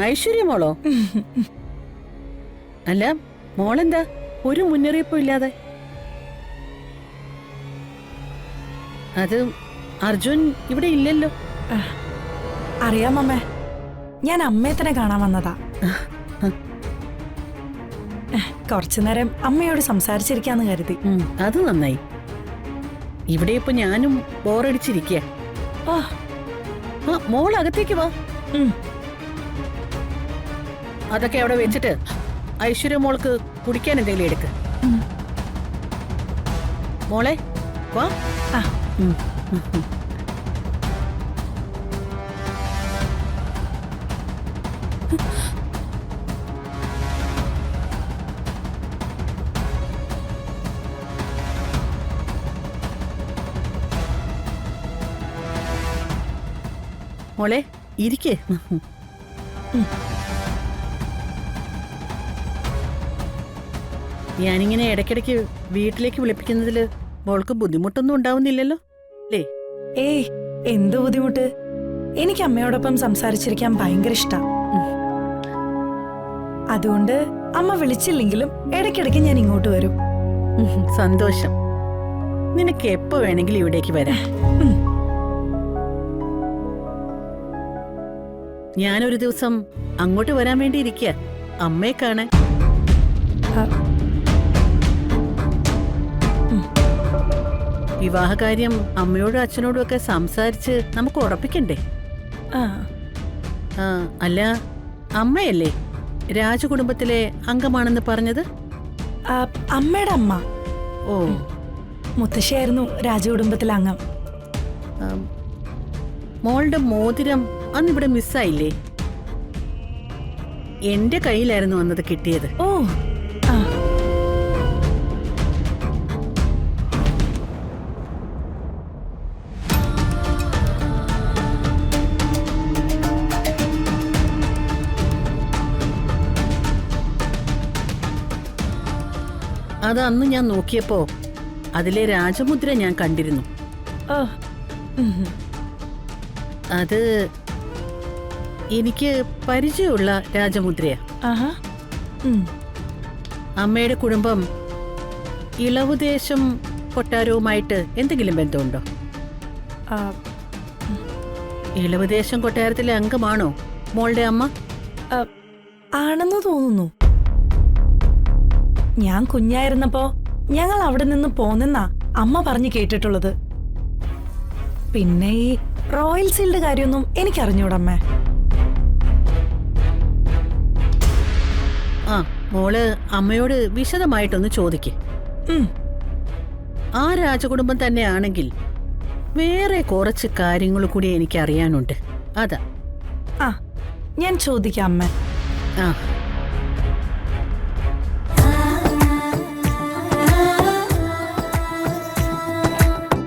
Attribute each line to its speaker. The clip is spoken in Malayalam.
Speaker 1: ഐശ്വര്യ മോളോ? അല്ല, മോളെന്താ ഒരു മുന്നറിയിപ്പും ഇല്ലാതെ? അത് അർജുൻ ഇവിടെ ഇല്ലല്ലോ.
Speaker 2: അറിയാം അമ്മേ, ഞാൻ അമ്മയെ തന്നെ കാണാൻ വന്നതാ. കുറച്ചുനേരം അമ്മയോട് സംസാരിച്ചിരിക്കാന്ന് കരുതി.
Speaker 1: അത് നന്നായി. ഇവിടെ ഇപ്പൊ ഞാനും ബോറടിച്ചിരിക്കുക. മോൾ അകത്തേക്ക് വാ. അതൊക്കെ അവിടെ വെച്ചിട്ട് ഐശ്വര്യ മോൾക്ക് കുടിക്കാൻ എന്തെങ്കിലും എടുക്ക്. മോളെ വാ. മോളെ ഇരിക്കേ. ഞാനിങ്ങനെ ഇടയ്ക്കിടയ്ക്ക് വീട്ടിലേക്ക് വിളിപ്പിക്കുന്നതില് മോൾക്ക് ബുദ്ധിമുട്ടൊന്നും ഉണ്ടാവുന്നില്ലല്ലോ അല്ലേ?
Speaker 2: ഏയ്, എന്ത് ബുദ്ധിമുട്ട്? എനിക്ക് അമ്മയോടൊപ്പം സംസാരിച്ചിരിക്കാൻ ഭയങ്കര ഇഷ്ടാ. അതുകൊണ്ട് അമ്മ വിളിച്ചില്ലെങ്കിലും ഇടയ്ക്കിടയ്ക്ക് ഞാൻ ഇങ്ങോട്ട് വരും.
Speaker 1: സന്തോഷം. നിനക്ക് എപ്പോ വേണമെങ്കിലും ഇവിടേക്ക് വരാം. ഞാനൊരു ദിവസം അങ്ങോട്ട് വരാൻ വേണ്ടി ഇരിക്കുക, അമ്മയെ കാണാൻ. വിവാഹകാര്യം അമ്മയോടും അച്ഛനോടും ഒക്കെ സംസാരിച്ച് നമുക്ക് ഉറപ്പിക്കണ്ടേ? അല്ല, അമ്മയല്ലേ രാജകുടുംബത്തിലെ അംഗമാണെന്ന് പറഞ്ഞത്?
Speaker 2: അമ്മയുടെ അമ്മ.
Speaker 1: ഓ,
Speaker 2: മുത്തശ്ശിയായിരുന്നു രാജകുടുംബത്തിലെ അംഗം.
Speaker 1: മോളുടെ മോതിരം അന്നിവിടെ മിസ്സായില്ലേ? എന്റെ കയ്യിലായിരുന്നു അന്നത് കിട്ടിയത്.
Speaker 2: ഓ,
Speaker 1: അത് അന്ന് ഞാൻ നോക്കിയപ്പോ അതിലെ രാജമുദ്ര ഞാൻ കണ്ടിരുന്നു. അത് എനിക്ക് പരിചയമുള്ള രാജമുദ്രയാ. അമ്മയുടെ കുടുംബം ഇളവുദേശം കൊട്ടാരവുമായിട്ട് എന്തെങ്കിലും ബന്ധമുണ്ടോ? ഇളവുദേശം കൊട്ടാരത്തിലെ അംഗമാണോ മോളുടെ അമ്മ?
Speaker 2: ആണെന്ന് തോന്നുന്നു. ഞാൻ കുഞ്ഞായിരുന്നപ്പോ ഞങ്ങൾ അവിടെ നിന്ന് പോന്നെന്നാ അമ്മ പറഞ്ഞു കേട്ടിട്ടുള്ളത്. പിന്നെ ഈ റോയൽ സീൽഡ് കാര്യമൊന്നും എനിക്കറിഞ്ഞൂടമ്മേ.
Speaker 1: മോള് അമ്മയോട് വിശദമായിട്ടൊന്ന് ചോദിക്കേ. ആ രാജകുടുംബം തന്നെയാണെങ്കിൽ വേറെ കുറച്ച് കാര്യങ്ങൾ കൂടി എനിക്ക് അറിയാനുണ്ട്. അതാ.
Speaker 2: ഞാൻ ചോദിക്കാം അമ്മ.